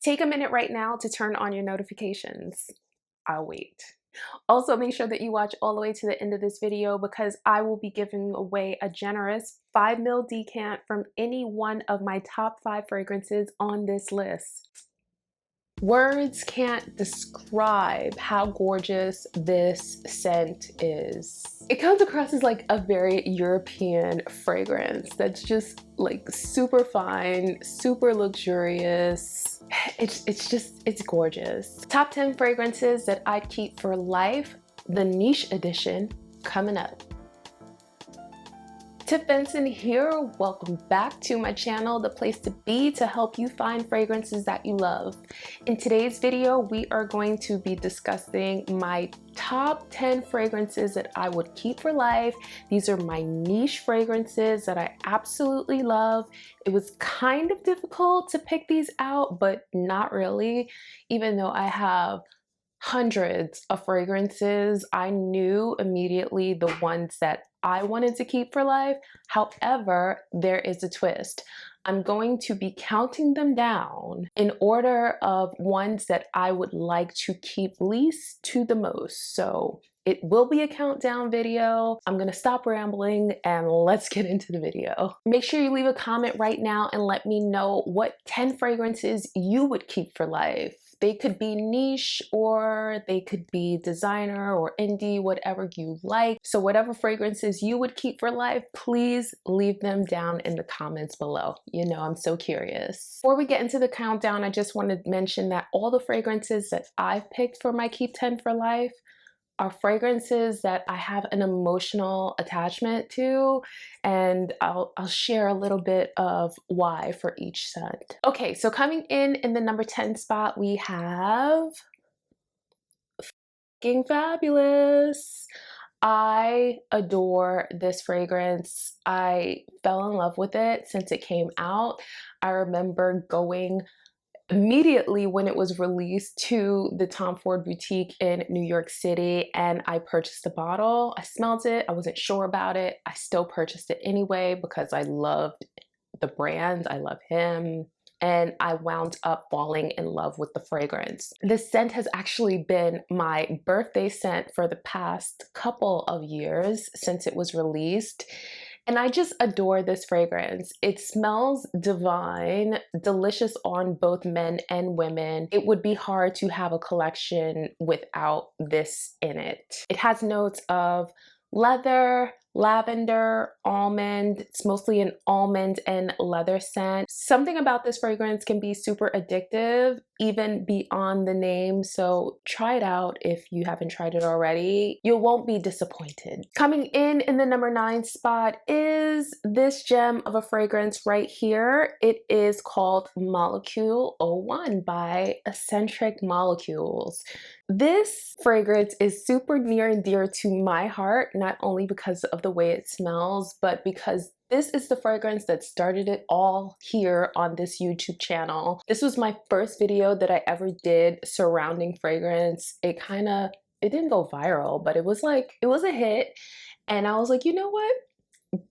Take a minute right now to turn on your notifications. I'll wait. Also, make sure that you watch all the way to the end of this video because I will be giving away a generous 5 ml decant from any one of my top 5 fragrances on this list. Words can't describe how gorgeous this scent is. It comes across as like a very European fragrance that's just like super fine, super luxurious. It's gorgeous. Top 10 fragrances that I'd keep for life, the niche edition coming up. Tiff Benson here. Welcome back to my channel, the place to be to help you find fragrances that you love. In today's video, we are going to be discussing my top 10 fragrances that I would keep for life. These are my niche fragrances that I absolutely love. It was kind of difficult to pick these out, but not really. Even though I have hundreds of fragrances, I knew immediately the ones that I wanted to keep for life. However, there is a twist. I'm going to be counting them down in order of ones that I would like to keep least to the most. So it will be a countdown video. I'm gonna stop rambling and let's get into the video. Make sure you leave a comment right now and let me know what 10 fragrances you would keep for life. They could be niche or they could be designer or indie, whatever you like. So whatever fragrances you would keep for life, please leave them down in the comments below. You know, I'm so curious. Before we get into the countdown, I just want to mention that all the fragrances that I've picked for my Keep 10 for life are fragrances that I have an emotional attachment to, and I'll share a little bit of why for each scent. Okay, so coming in the number 10 spot, we have Fucking Fabulous. I adore this fragrance. I fell in love with it since it came out. I remember going immediately when it was released to the Tom Ford boutique in New York City, and I purchased a bottle. I smelled it. I wasn't sure about it. I still purchased it anyway because I loved the brand. I love him. And I wound up falling in love with the fragrance. This scent has actually been my birthday scent for the past couple of years since it was released. And I just adore this fragrance. It smells divine, delicious on both men and women. It would be hard to have a collection without this in it. It has notes of leather, lavender, almond. It's mostly an almond and leather scent. Something about this fragrance can be super addictive, even beyond the name. So try it out if you haven't tried it already. You won't be disappointed. Coming in the number 9 spot is this gem of a fragrance right here. It is called Molecule 01 by Eccentric Molecules. This fragrance is super near and dear to my heart, not only because of the way it smells, but because this is the fragrance that started it all here on this YouTube channel. This was my first video that I ever did surrounding fragrance. It didn't go viral, but it was a hit. And I was like, you know what?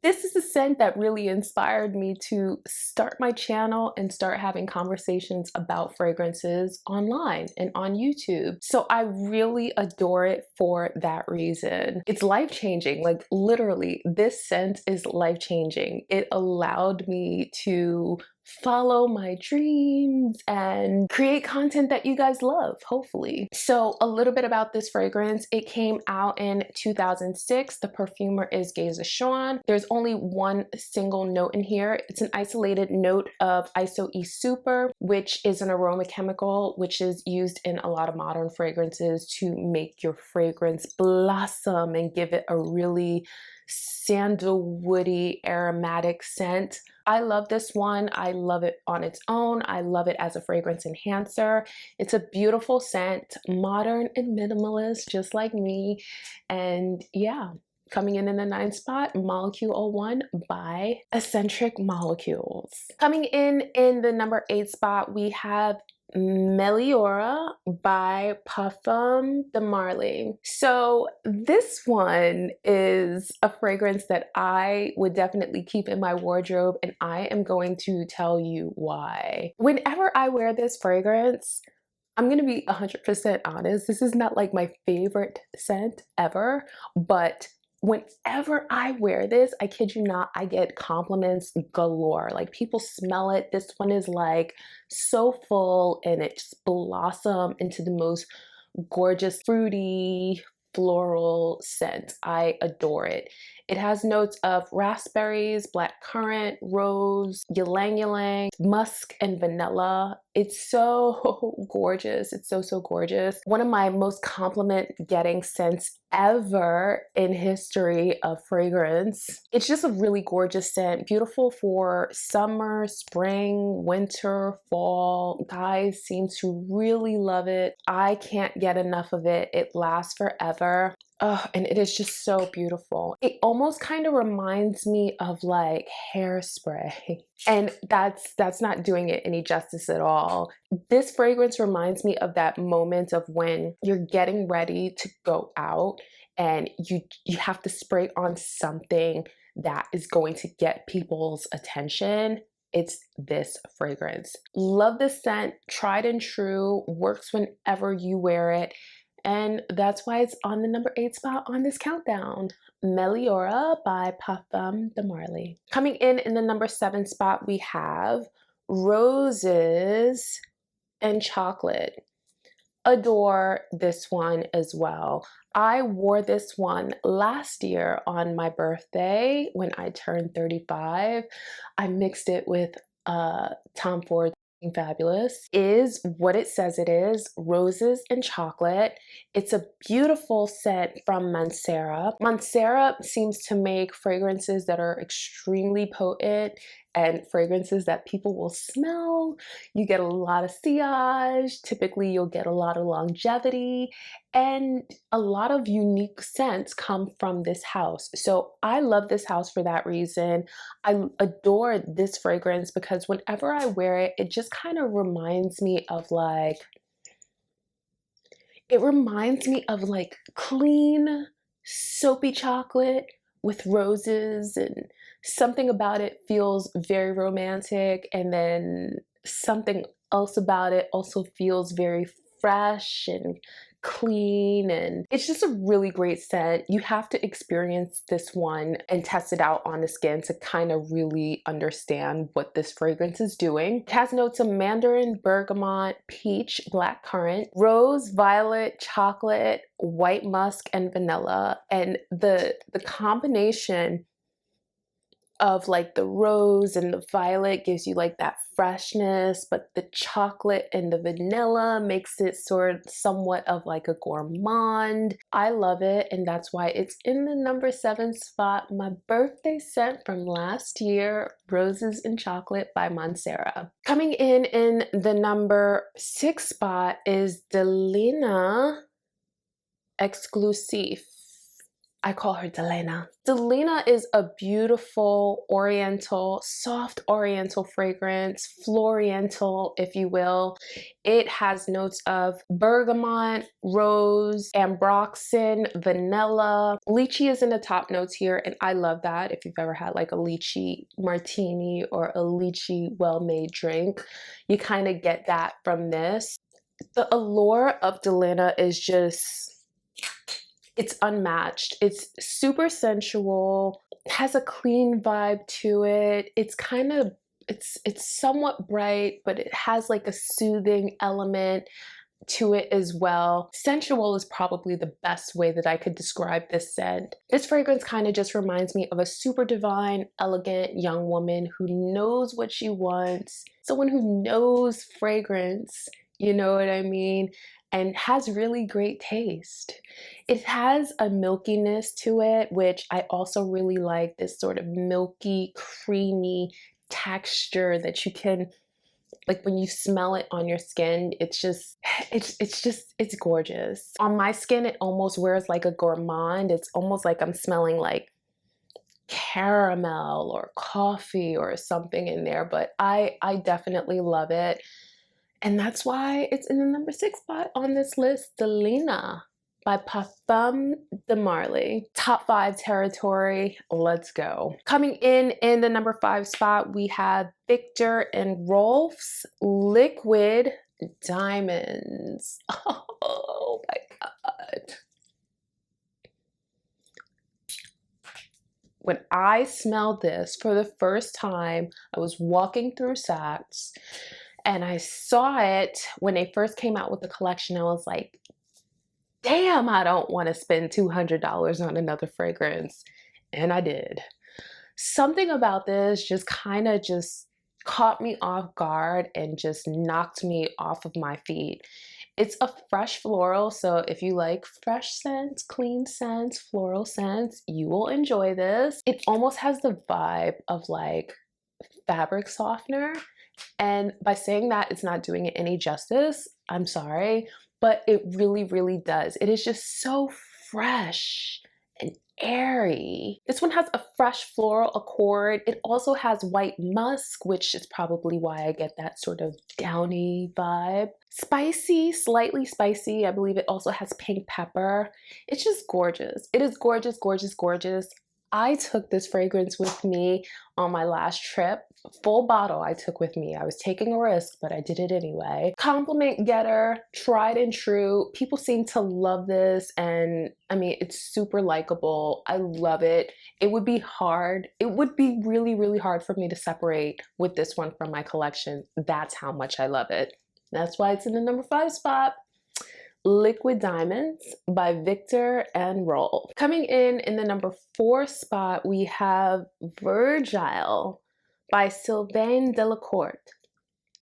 This is the scent that really inspired me to start my channel and start having conversations about fragrances online and on YouTube. So I really adore it for that reason. It's life-changing. Like literally, this scent is life-changing. It allowed me to follow my dreams and create content that you guys love, hopefully. So a little bit about this fragrance. It came out in 2006. The perfumer is Geza Sean. There's only one single note in here. It's an isolated note of Iso E Super, which is an aroma chemical, which is used in a lot of modern fragrances to make your fragrance blossom and give it a really sandalwoody aromatic scent. I love this one. I love it on its own. I love it as a fragrance enhancer. It's a beautiful scent, modern and minimalist, just like me. And yeah, coming in the 9th spot, Molecule 01 by Eccentric Molecules. Coming in the number 8 spot, we have Meliora by Parfum Marley. So this one is a fragrance that I would definitely keep in my wardrobe, and I am going to tell you why. Whenever I wear this fragrance, I'm gonna be 100% honest, this is not like my favorite scent ever, but whenever I wear this, I kid you not, I get compliments galore. Like people smell it. This one is like so full and it just blossom into the most gorgeous, fruity, floral scent. I adore it. It has notes of raspberries, black currant, rose, ylang ylang, musk, and vanilla. It's so gorgeous. It's so, so gorgeous. One of my most compliment getting scents ever in history of fragrance. It's just a really gorgeous scent. Beautiful for summer, spring, winter, fall. Guys seem to really love it. I can't get enough of it. It lasts forever. Oh, and it is just so beautiful. It almost kind of reminds me of like hairspray. And that's not doing it any justice at all. This fragrance reminds me of that moment of when you're getting ready to go out and you have to spray on something that is going to get people's attention. It's this fragrance. Love this scent, tried and true, works whenever you wear it. And that's why it's on the number 8 spot on this countdown. Meliora by Parfum Marley. Coming in the number 7 spot, we have Roses and Chocolate. Adore this one as well. I wore this one last year on my birthday when I turned 35. I mixed it with Tom Ford Fabulous. Is what it says it is, roses and chocolate. It's a beautiful scent from Mancera. Mancera seems to make fragrances that are extremely potent and fragrances that people will smell. You get a lot of sillage. Typically, you'll get a lot of longevity, and a lot of unique scents come from this house. So I love this house for that reason. I adore this fragrance because whenever I wear it, it just kind of reminds me of like, clean, soapy chocolate with roses, and something about it feels very romantic, and then something else about it also feels very fresh and clean, and it's just a really great scent. You have to experience this one and test it out on the skin to kind of really understand what this fragrance is doing. It has notes of mandarin, bergamot, peach, black currant, rose, violet, chocolate, white musk, and vanilla. And the combination of like the rose and the violet gives you like that freshness, but the chocolate and the vanilla makes it somewhat of like a gourmand. I love it, and that's why it's in the number 7 spot. My birthday scent from last year, Roses and Chocolate by Mancera. Coming in the number 6 spot is Delana Exclusive. I call her Delana. Delana is a beautiful oriental, soft oriental fragrance, floriental, if you will. It has notes of bergamot, rose, ambroxan, vanilla. Lychee is in the top notes here, and I love that. If you've ever had like a lychee martini or a lychee well-made drink, you kind of get that from this. The allure of Delana is just, it's unmatched. It's super sensual, has a clean vibe to it. It's kind of, it's somewhat bright, but it has like a soothing element to it as well. Sensual is probably the best way that I could describe this scent. This fragrance kind of just reminds me of a super divine, elegant young woman who knows what she wants, someone who knows fragrance, you know what I mean, and has really great taste. It has a milkiness to it, which I also really like, this sort of milky, creamy texture that you can, like when you smell it on your skin, it's gorgeous. On my skin, it almost wears like a gourmand. It's almost like I'm smelling like caramel or coffee or something in there, but I definitely love it. And that's why it's in the number 6 spot on this list, Delana by Parfum de Marly. Top 5 territory, let's go. Coming in the number 5 spot, we have Victor and Rolf's Liquid Diamonds. Oh my God. When I smelled this for the first time, I was walking through Saks and I saw it when they first came out with the collection. I was like, damn, I don't want to spend $200 on another fragrance. And I did. Something about this just kind of just caught me off guard and just knocked me off of my feet. It's a fresh floral, so if you like fresh scents, clean scents, floral scents, you will enjoy this. It almost has the vibe of like fabric softener. And by saying that, it's not doing it any justice. I'm sorry, but it really, really does. It is just so fresh and airy. This one has a fresh floral accord. It also has white musk, which is probably why I get that sort of downy vibe. Spicy, slightly spicy. I believe it also has pink pepper. It's just gorgeous. It is gorgeous, gorgeous, gorgeous. I took this fragrance with me on my last trip. Full bottle I took with me. I was taking a risk, but I did it anyway. Compliment getter, tried and true. People seem to love this, and I mean, it's super likable. I love it. It would be hard. It would be really, really hard for me to separate with this one from my collection. That's how much I love it. That's why it's in the number 5 spot. Liquid Diamonds by Victor and Rolf. Coming in the number 4 spot, we have Vergil by Sylvain Delacourt.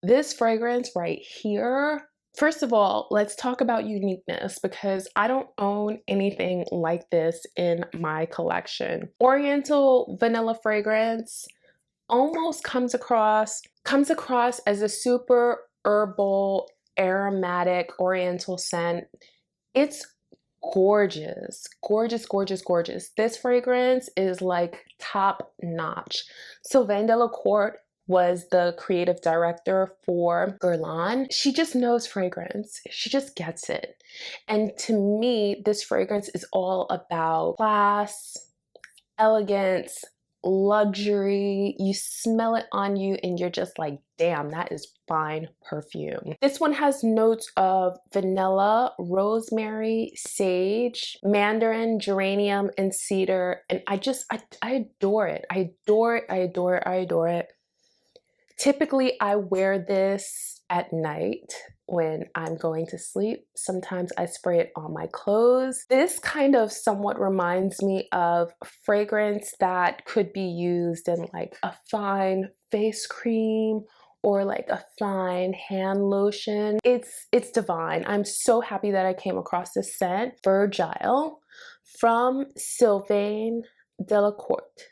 This fragrance right here, first of all, let's talk about uniqueness because I don't own anything like this in my collection. Oriental vanilla fragrance almost comes across as a super herbal, aromatic oriental scent. It's gorgeous, gorgeous, gorgeous, gorgeous. This fragrance is like top notch. Sylvain Delacourt was the creative director for Guerlain. She just knows fragrance. She just gets it. And to me, this fragrance is all about class, elegance, luxury. You smell it on you and you're just like, damn, that is fine perfume. This one has notes of vanilla, rosemary, sage, mandarin, geranium, and cedar. And I adore it. I adore it. I adore it. I adore it. Typically, I wear this at night when I'm going to sleep. Sometimes I spray it on my clothes. This kind of somewhat reminds me of fragrance that could be used in like a fine face cream or like a fine hand lotion. It's divine. I'm so happy that I came across this scent. Vergil from Sylvain Delacourt.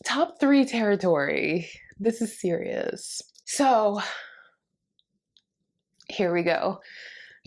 Top 3 territory. This is serious. So here we go.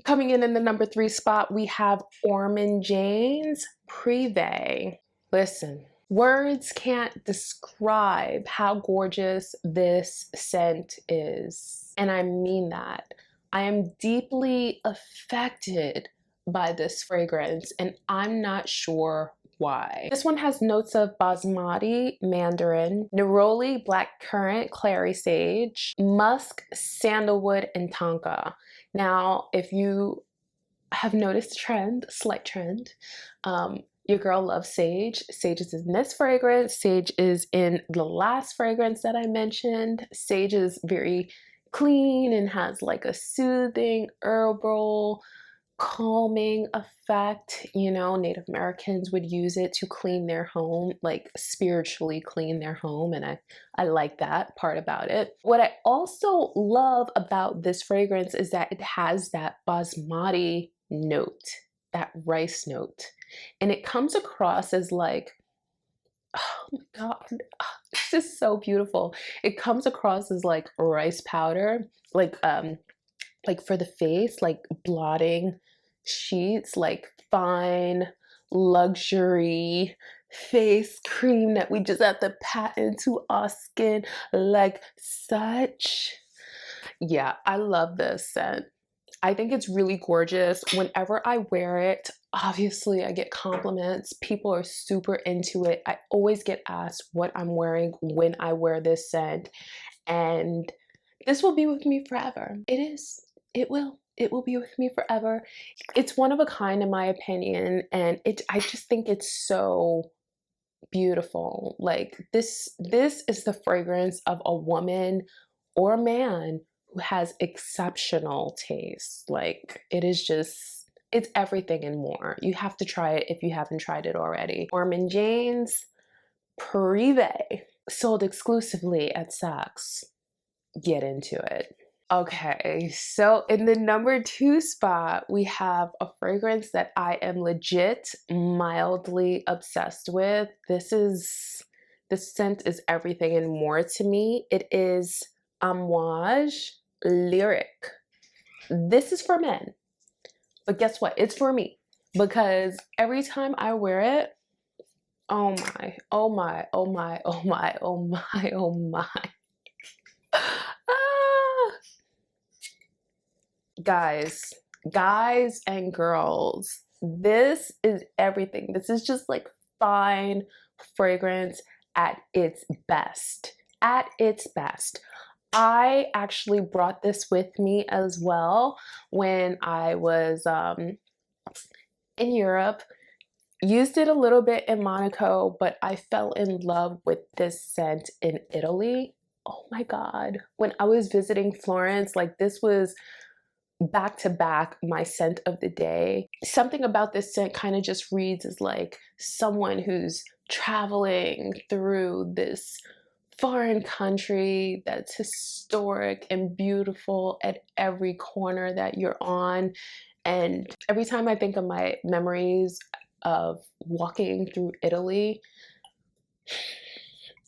Coming in the number 3 spot, we have Ormond Jane's Privé. Listen, words can't describe how gorgeous this scent is. And I mean that. I am deeply affected by this fragrance, and I'm not sure why. This one has notes of basmati, mandarin, neroli, blackcurrant, clary sage, musk, sandalwood, and tonka. Now, if you have noticed a trend, slight trend, your girl loves sage. Sage is in this fragrance. Sage is in the last fragrance that I mentioned. Sage is very clean and has like a soothing, herbal, calming effect. You know, Native Americans would use it to clean their home, like spiritually clean their home, and I like that part about it. What I also love about this fragrance is that it has that basmati note, that rice note, and it comes across as like, oh my god, this is so beautiful. It comes across as like rice powder, like for the face, like blotting sheets, like fine luxury face cream that we just have to pat into our skin like such. Yeah, I love this scent. I think it's really gorgeous. Whenever I wear it, obviously I get compliments. People are super into it. I always get asked what I'm wearing when I wear this scent. And this will be with me forever. It is. It will. It will be with me forever. It's one of a kind in my opinion. And I just think it's so beautiful. Like this is the fragrance of a woman or a man who has exceptional taste. Like it is just, it's everything and more. You have to try it if you haven't tried it already. Norman Jane's Privé, sold exclusively at Saks. Get into it. Okay, so in the number 2 spot, we have a fragrance that I am legit mildly obsessed with. This scent is everything and more to me. It is Amouage Lyric. This is for men, but guess what? It's for me because every time I wear it, oh my, oh my, oh my, oh my, oh my, oh my. Ah. Guys and girls, this is everything. This is just like fine fragrance at its best. At its best. I actually brought this with me as well when I was in Europe. Used it a little bit in Monaco, but I fell in love with this scent in Italy. Oh my God. When I was visiting Florence, like this was back to back my scent of the day. Something about this scent kind of just reads as like someone who's traveling through this foreign country that's historic and beautiful at every corner that you're on. And every time I think of my memories of walking through Italy,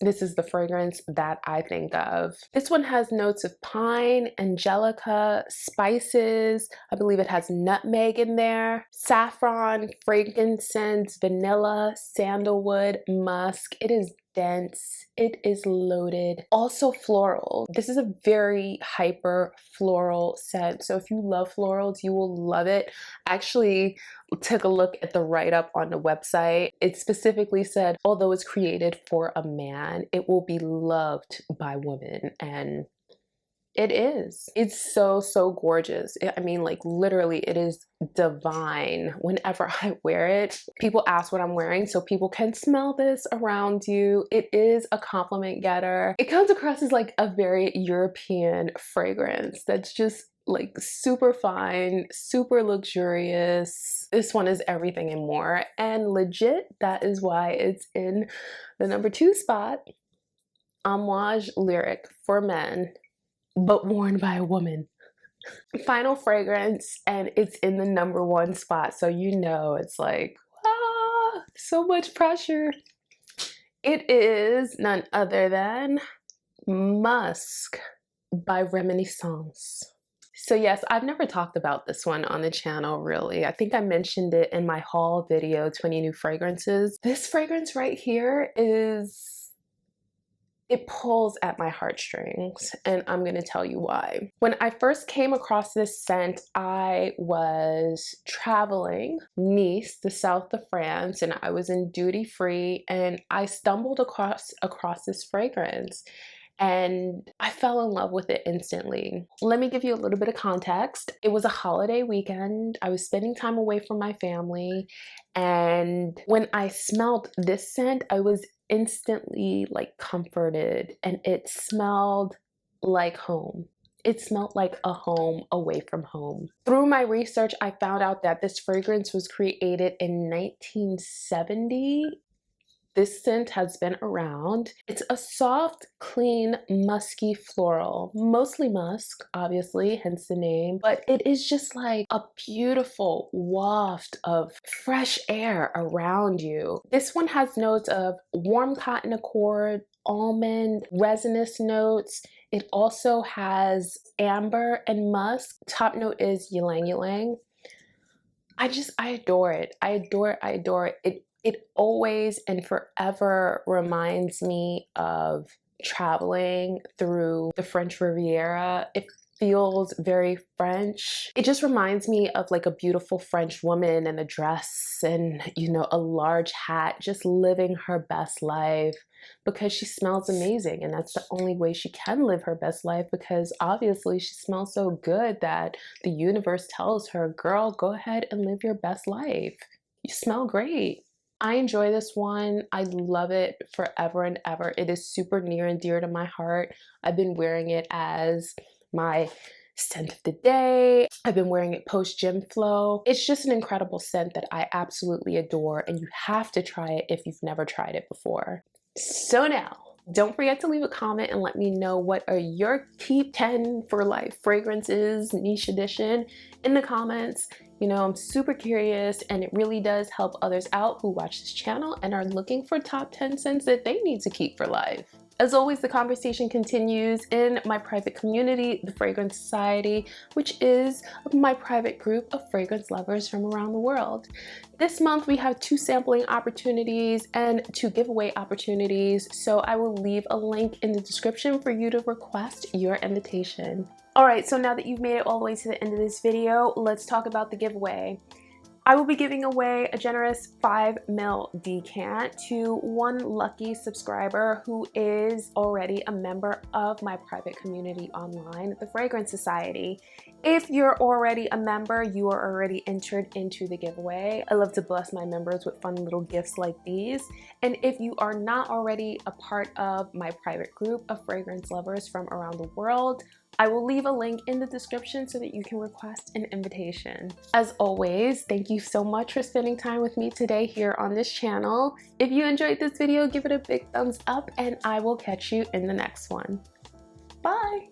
this is the fragrance that I think of. This one has notes of pine, angelica, spices. I believe it has nutmeg in there, saffron, frankincense, vanilla, sandalwood, musk. It is dense. It is loaded. Also floral. This is a very hyper floral scent. So if you love florals, you will love it. Actually, took a look at the write-up on the website. It specifically said, although it's created for a man, it will be loved by women. And it is. It's so gorgeous. I mean, like literally it is divine. Whenever I wear it, people ask what I'm wearing so people can smell this around you. It is a compliment getter. It comes across as like a very European fragrance that's just like super fine, super luxurious. This one is everything and more. And legit, that is why it's in the number 2 spot. Amouage Lyric for men, but worn by a woman. Final fragrance, and it's in the number 1 spot, so you know it's like, so much pressure. It is none other than Musk by Reminiscence. So yes, I've never talked about this one on the channel really. I think I mentioned it in my haul video, 20 new fragrances. This fragrance right here it pulls at my heartstrings, and I'm gonna tell you why. When I first came across this scent, I was traveling Nice, the south of France, and I was in duty free, and I stumbled across this fragrance. And I fell in love with it instantly. Let me give you a little bit of context. It was a holiday weekend. I was spending time away from my family. And when I smelled this scent, I was instantly like comforted, and it smelled like home. It smelled like a home away from home. Through my research, I found out that this fragrance was created in 1970. This scent has been around. It's a soft, clean, musky floral. Mostly musk, obviously, hence the name. But it is just like a beautiful waft of fresh air around you. This one has notes of warm cotton accord, almond, resinous notes. It also has amber and musk. Top note is ylang ylang. I adore it. I adore it. I adore it. It always and forever reminds me of traveling through the French Riviera. It feels very French. It just reminds me of like a beautiful French woman in a dress and, you know, a large hat, just living her best life because she smells amazing. And that's the only way she can live her best life, because obviously she smells so good that the universe tells her, girl, go ahead and live your best life. You smell great. I enjoy this one. I love it forever and ever. It is super near and dear to my heart. I've been wearing it as my scent of the day. I've been wearing it post gym flow. It's just an incredible scent that I absolutely adore, and you have to try it if you've never tried it before. So now, don't forget to leave a comment and let me know what are your keep 10 for life fragrances, niche edition, in the comments. You know, I'm super curious, and it really does help others out who watch this channel and are looking for top 10 scents that they need to keep for life. As always, the conversation continues in my private community, the Fragrance Society, which is my private group of fragrance lovers from around the world. This month we have 2 sampling opportunities and 2 giveaway opportunities, so I will leave a link in the description for you to request your invitation. Alright, so now that you've made it all the way to the end of this video, let's talk about the giveaway. I will be giving away a generous 5 ml decant to one lucky subscriber who is already a member of my private community online, the Fragrance Society. If you're already a member, you are already entered into the giveaway. I love to bless my members with fun little gifts like these. And if you are not already a part of my private group of fragrance lovers from around the world, I will leave a link in the description so that you can request an invitation. As always, thank you so much for spending time with me today here on this channel. If you enjoyed this video, give it a big thumbs up, and I will catch you in the next one. Bye!